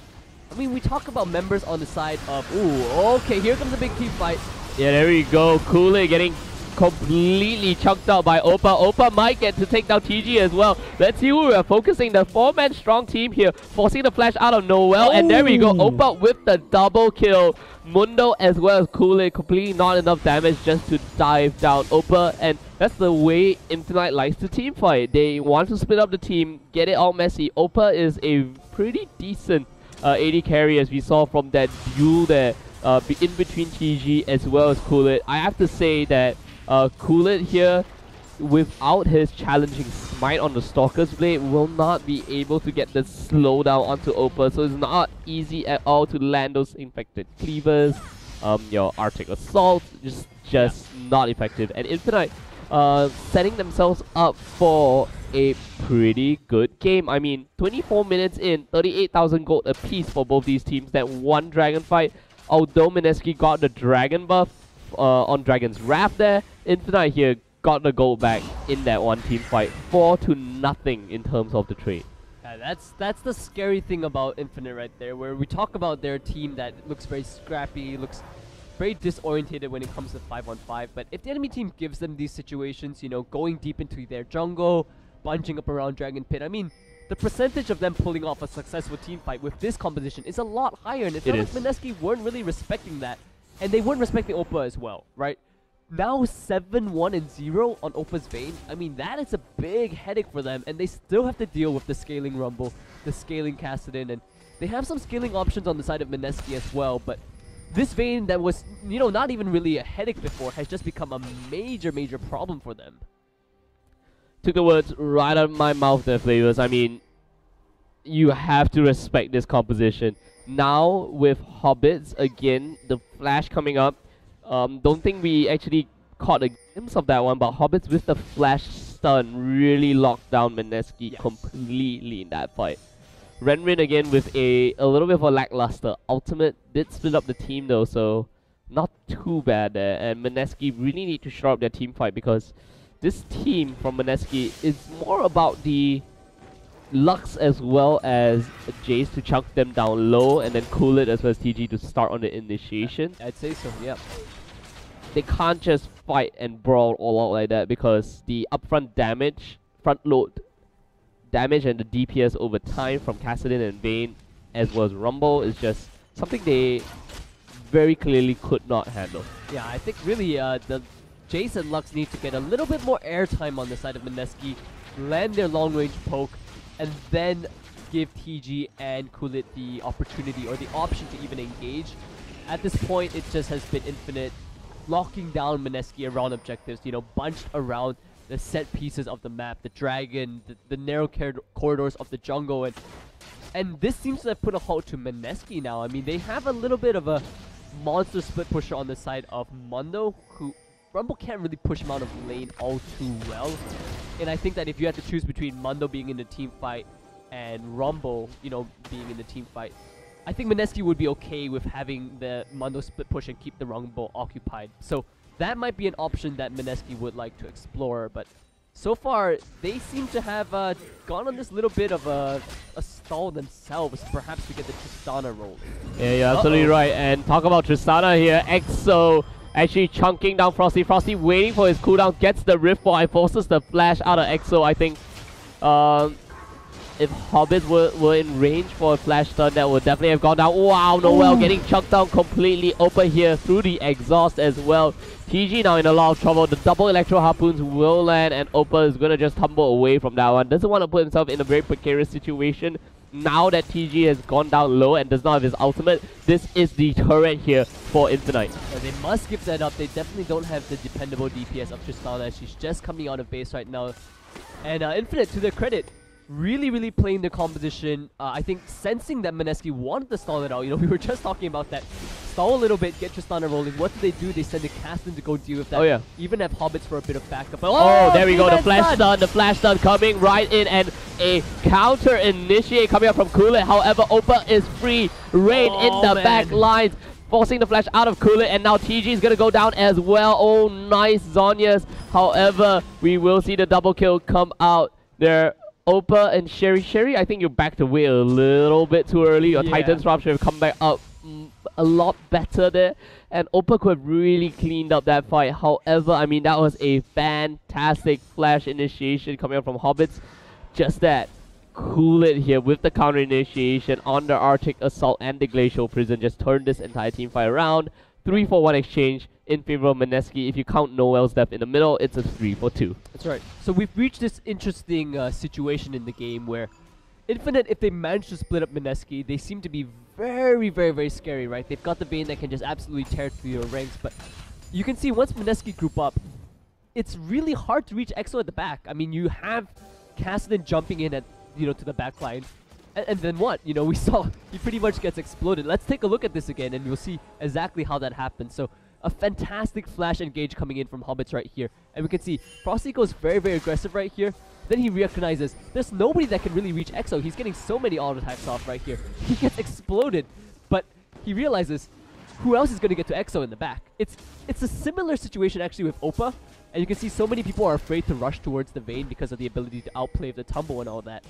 I mean, we talk about members on the side of, ooh, okay, here comes a big team fight. Yeah, there we go. Kool-Aid getting completely chunked out by Oppa. Oppa might get to take down TG as well. Let's see who we are focusing. The 4-man strong team here, forcing the flash out of Noel. And there we go. Oppa with the double kill. Mundo as well as Kool-Aid, completely not enough damage just to dive down Oppa. And that's the way Infinite likes to team fight. They want to split up the team, get it all messy. Oppa is a pretty decent AD carry, as we saw from that duel there in between TG as well as Kool-Aid. I have to say that Kool-Aid here, without his challenging smite on the Stalker's Blade, will not be able to get the slowdown onto Oppa, so it's not easy at all to land those infected cleavers. Your Arctic Assault, just not effective. And Infinite setting themselves up for a pretty good game. I mean, 24 minutes in, 38,000 gold apiece for both these teams. That one dragon fight, although Mineski got the dragon buff on Dragon's Wrath there, Infinite here got the gold back in that one team fight. 4-0 in terms of the trade. Yeah, that's the scary thing about Infinite right there, where we talk about their team that looks very scrappy, looks very disorientated when it comes to 5-on-5, but if the enemy team gives them these situations, you know, going deep into their jungle, bunching up around Dragon Pit, I mean, the percentage of them pulling off a successful team fight with this composition is a lot higher, and it felt like Mineski weren't really respecting that, and they weren't respecting Oppa as well, right? Now 7-1-0 on Oppa's Vayne, I mean, that is a big headache for them, and they still have to deal with the scaling Rumble, the scaling Kassadin, and they have some scaling options on the side of Mineski as well, but this Vayne that was, you know, not even really a headache before has just become a major, major problem for them. Took the words right out of my mouth there, Flavors. I mean, you have to respect this composition. Now, with Hobbits, again, the flash coming up, don't think we actually caught a glimpse of that one, but Hobbits with the flash stun really locked down Mineski completely in that fight. Renrin again with a little bit of a lackluster ultimate. Did split up the team though, so not too bad there. And Mineski really need to shore up their team fight, because this team from Mineski is more about the Lux as well as Jace to chunk them down low, and then Kool-Aid as well as TG to start on the initiation. I'd say so, yeah. They can't just fight and brawl all out like that, because the upfront damage, front load damage and the DPS over time from Kassadin and Vayne as well as Rumble is just something they very clearly could not handle. Yeah, I think really the Jace and Lux need to get a little bit more airtime on the side of Mineski, land their long-range poke, and then give TG and Kool-Aid the opportunity or the option to even engage. At this point, it just has been Infinite locking down Mineski around objectives, you know, bunched around the set pieces of the map, the dragon, the narrow corridors of the jungle, and And this seems to have put a halt to Mineski now. I mean, they have a little bit of a monster split pusher on the side of Mundo, who Rumble can't really push him out of lane all too well. And I think that if you had to choose between Mundo being in the team fight and Rumble, you know, being in the team fight, I think Mineski would be okay with having the Mundo split push and keep the Rumble occupied. So that might be an option that Mineski would like to explore, but so far they seem to have gone on this little bit of a stall themselves, perhaps to get the Tristana rolling. Yeah, you're absolutely right. And talk about Tristana here. EXO actually chunking down Frosty. Frosty waiting for his cooldown, gets the Rift Ball and forces the flash out of EXO. I think if Hobbits were in range for a flash stun, that would definitely have gone down. Wow, Noel getting chucked down completely open here through the exhaust as well. TG now in a lot of trouble. The double Electro Harpoons will land, and Oppa is going to just tumble away from that one. Doesn't want to put himself in a very precarious situation. Now that TG has gone down low and does not have his ultimate, this is the turret here for Infinite. Yeah, they must give that up. They definitely don't have the dependable DPS of Tristana. She's just coming out of base right now. And Infinite, to their credit, really playing the composition. I think sensing that Mineski wanted to stall it out. You know, we were just talking about that. Stall a little bit, get Tristana rolling. What do they do? They send the Castin to go deal with that. Oh yeah. Even have Hobbits for a bit of backup. Oh, there we go. The flash stun. The flash stun coming right in, and a counter initiate coming up from Kulit. However, Oppa is free. Rain in the back lines, forcing the flash out of Kulit, and now TG is gonna go down as well. Oh, nice Zhonya's. However, we will see the double kill come out there. Oppa and Sherry. Sherry, I think you backed away a little bit too early. Your Titan's Rupture have come back up a lot better there. And Oppa could have really cleaned up that fight. However, I mean, that was a fantastic flash initiation coming out from Hobbits. Just that. Cool it here with the counter initiation on the Arctic Assault and the Glacial Prison. Just turned this entire team fight around. 3-for-1 exchange in favor of Mineski. If you count Noel's death in the middle, it's a 3-for-2. That's right. So we've reached this interesting situation in the game where Infinite, if they manage to split up Mineski, they seem to be very scary, right? They've got the Vayne that can just absolutely tear through your ranks, but you can see once Mineski group up, it's really hard to reach EXO at the back. I mean, you have Kassadin jumping in at, you know, to the back line. And then what? You know, we saw he pretty much gets exploded. Let's take a look at this again and you'll see exactly how that happens. So a fantastic flash engage coming in from Hobbits right here. And we can see Frosty goes very aggressive right here. Then he recognizes there's nobody that can really reach EXO. He's getting so many auto attacks off right here. He gets exploded. But he realizes who else is going to get to EXO in the back. It's a similar situation actually with Oppa. And you can see so many people are afraid to rush towards the Vayne because of the ability to outplay the tumble and all that.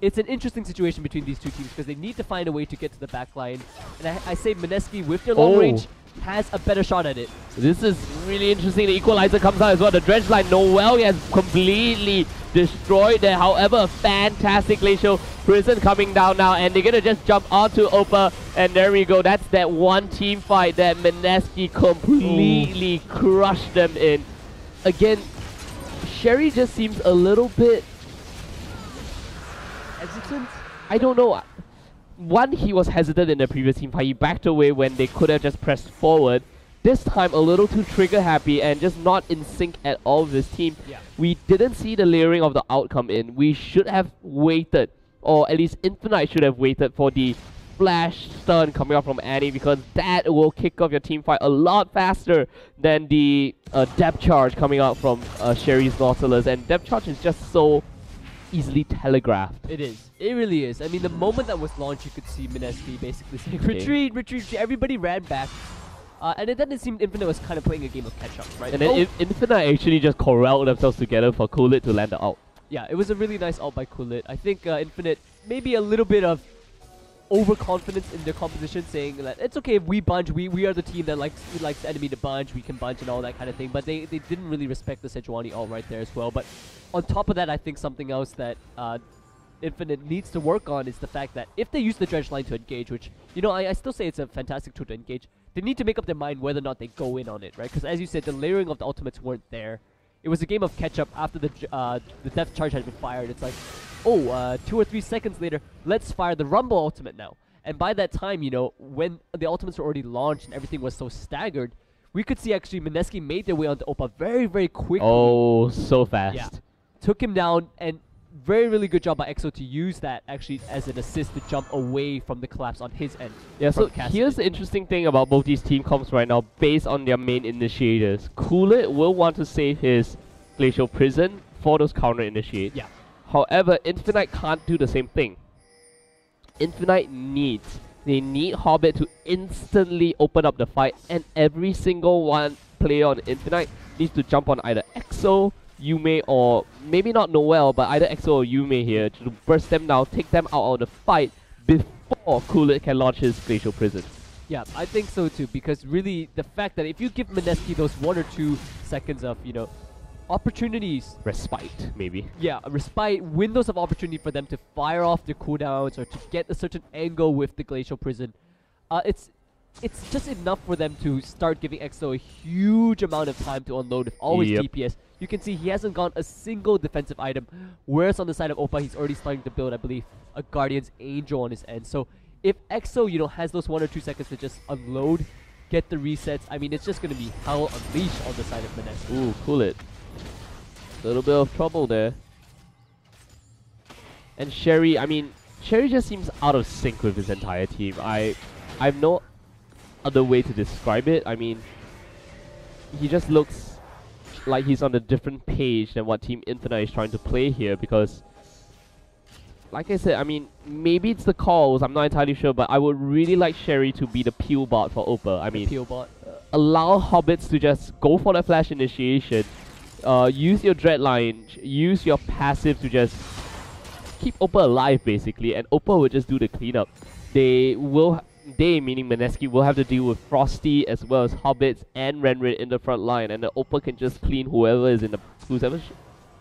It's an interesting situation between these two teams because they need to find a way to get to the back line. And I say Mineski, with their long range, has a better shot at it. This is really interesting. The equalizer comes out as well. The dredge line, Noel has completely destroyed there. However, a fantastic Glacial Prison coming down now, and they're gonna just jump onto Oppa, and there we go. That's that one team fight that Mineski completely crushed them in. Again, Sherry just seems a little bit hesitant. I don't know. One, he was hesitant in the previous team fight. He backed away when they could have just pressed forward. This time, a little too trigger happy and just not in sync at all with his team. Yeah. We didn't see the layering of the outcome in. We should have waited, or at least Infinite should have waited for the flash stun coming up from Annie, because that will kick off your team fight a lot faster than the depth charge coming out from Sherry's Nautilus. And depth charge is just so easily telegraphed. It is. It really is. I mean, the moment that was launched, you could see Mineski basically saying, retreat, retreat. Everybody ran back. And then it seemed Infinite was kind of playing a game of catch-up, right? And then Infinite actually just corralled themselves together for Kulit to land the ult. Yeah, it was a really nice ult by Kulit. I think Infinite, maybe a little bit of overconfidence in their composition, saying that it's okay if we bunch, we are the team that likes the enemy to bunch, we can bunch and all that kind of thing. But they didn't really respect the Sejuani ult right there as well. But on top of that, I think something else that Infinite needs to work on is the fact that if they use the dredge line to engage, which, you know, I still say it's a fantastic tool to engage, they need to make up their mind whether or not they go in on it, right? Because as you said, the layering of the ultimates weren't there. It was a game of catch-up after the depth charge had been fired. It's like, oh, 2 or 3 seconds later, let's fire the Rumble ultimate now. And by that time, you know, when the ultimates were already launched and everything was so staggered, we could see actually Mineski made their way onto Oppa very quickly. Oh, so fast. Yeah. Took him down, and really good job by EXO to use that actually as an assist to jump away from the collapse on his end. Yeah, so here's the interesting thing about both these team comps right now, based on their main initiators. Coolid will want to save his Glacial Prison for those counter initiates. Yeah. However, Infinite can't do the same thing. Infinite they need Hobbit to instantly open up the fight, and every single one player on Infinite needs to jump on either EXO, Yume, or maybe not Noel, but either EXO or Yume here to burst them down, take them out of the fight before Coolid can launch his Glacial Prison. Yeah, I think so too, because really the fact that if you give Mineski those 1 or 2 seconds of, you know, opportunities, respite maybe. Yeah, a respite, windows of opportunity for them to fire off their cooldowns or to get a certain angle with the Glacial Prison. It's just enough for them to start giving EXO a huge amount of time to unload with all his DPS. You can see he hasn't gone a single defensive item, whereas on the side of Oppa, he's already starting to build, I believe, a Guardian's Angel on his end. So if EXO, you know, has those 1 or 2 seconds to just unload, get the resets, I mean, it's just going to be hell unleashed on the side of Mineski. Ooh, Coolid. Little bit of trouble there. And Sherry, I mean, Sherry just seems out of sync with his entire team. I've no other way to describe it. I mean, he just looks like he's on a different page than what Team Infinite is trying to play here, because like I said, I mean, maybe it's the calls, I'm not entirely sure, but I would really like Sherry to be the peel bot for Oppa. I mean, peel bot. Allow Hobbits to just go for the flash initiation, use your dread line, use your passive to just keep Oppa alive basically, and Oppa will just do the cleanup. They, meaning Mineski, will have to deal with Frosty as well as Hobbits and Renrin in the front line, and the Oppa can just clean whoever is in the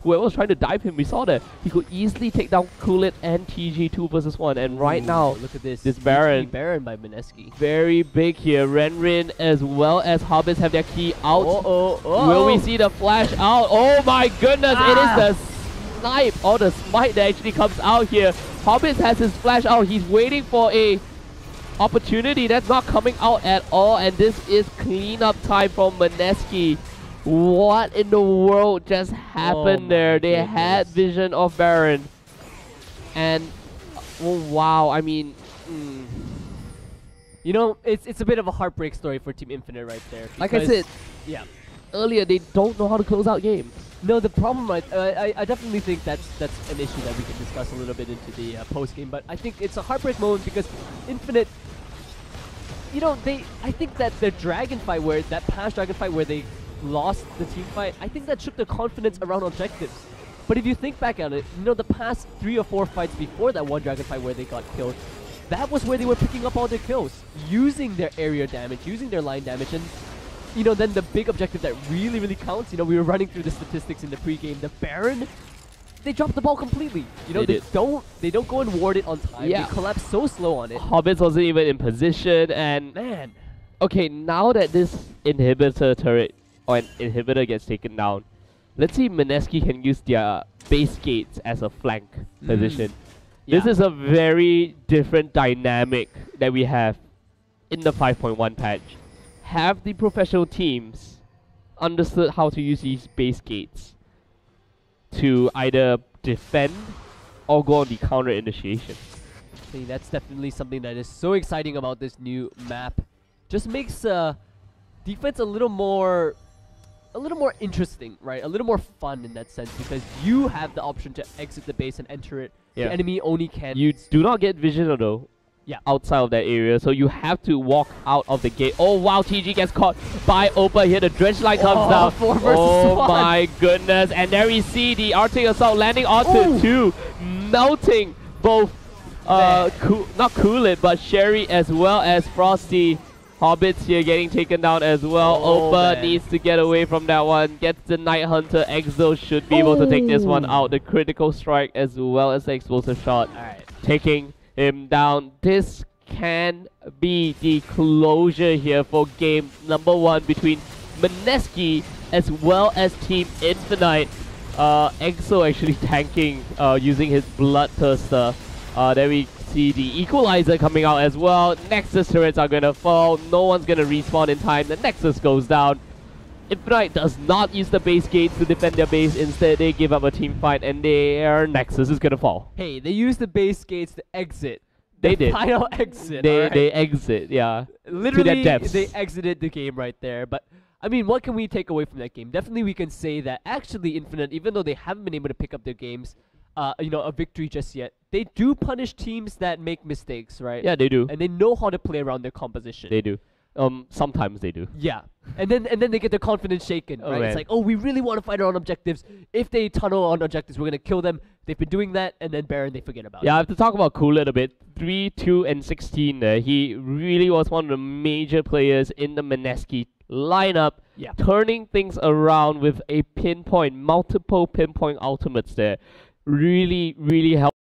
whoever was trying to dive him. We saw that he could easily take down Coolid and TG 2 versus 1, and right now look at this Baron by Mineski, very big here. Renrin as well as Hobbits have their key out. Will we see the flash out? Oh my goodness, it is the snipe or the smite that actually comes out here. Hobbits has his flash out. He's waiting for a opportunity that's not coming out at all, and this is cleanup time from Mineski. What in the world just happened there? They had vision of Baron, and oh wow, I mean, you know, it's a bit of a heartbreak story for Team Infinite right there. Like I said, yeah, earlier, they don't know how to close out games. No, the problem, I definitely think that's an issue that we can discuss a little bit into the post game. But I think it's a heartbreak moment because Infinite, you know, I think that the dragon fight that past dragon fight where they lost the team fight, I think that shook their confidence around objectives. But if you think back on it, you know, the past 3 or 4 fights before that one dragon fight where they got killed, that was where they were picking up all their kills, using their area damage, using their line damage, and you know, then the big objective that really, really counts, you know, we were running through the statistics in the pregame, the Baron, they dropped the ball completely. You know, they don't go and ward it on time. Yeah. They collapse so slow on it. Hobbits wasn't even in position, and man. Okay, now that this inhibitor turret or an inhibitor gets taken down, let's see if Mineski can use their base gates as a flank position. Yeah. This is a very different dynamic that we have in the 5.1 patch. Have the professional teams understood how to use these base gates to either defend or go on the counter initiation? I think that's definitely something that is so exciting about this new map. Just makes defense a little more interesting, right? A little more fun in that sense, because you have the option to exit the base and enter it. Yeah. The enemy only can. You do not get vision though. Yeah, outside of that area, so you have to walk out of the gate. Oh wow, TG gets caught by Oppa here. The dredge line comes down. 4 versus 1. My goodness! And there we see the Arctic Assault landing onto 2, melting both not Coolid, but Sherry as well as Frosty. Hobbits here getting taken down as well. Oppa needs to get away from that one. Gets the Night Hunter. Exo should be able to take this one out. The critical strike as well as the explosive shot. Alright, taking him down. This can be the closure here for game number 1 between Mineski as well as Team Infinite. Exo actually tanking using his Bloodthirster. There we see the Equalizer coming out as well. Nexus turrets are going to fall. No one's going to respawn in time. The Nexus goes down. Infinite does not use the base gates to defend their base. Instead, they give up a team fight and their Nexus is gonna fall. Hey, they used the base gates to exit. They The did. final exit. They alright? they exit, yeah. Literally, depths. they exited the game right there. But I mean, what can we take away from that game? Definitely, we can say that actually Infinite, even though they haven't been able to pick up their games, a victory just yet, they do punish teams that make mistakes, right? Yeah, they do. And they know how to play around their composition. They do. Sometimes they do. Yeah, and then they get their confidence shaken, Oh, right? man. It's like, oh, we really want to fight on objectives. If they tunnel on objectives, we're gonna kill them. They've been doing that, and then Baron, they forget about Yeah, I it. have to talk about Kulit a bit. 3, 2, and 16 there. He really was one of the major players in the Mineski lineup, Yeah. turning things around with a multiple pinpoint ultimates there. Really, really helped.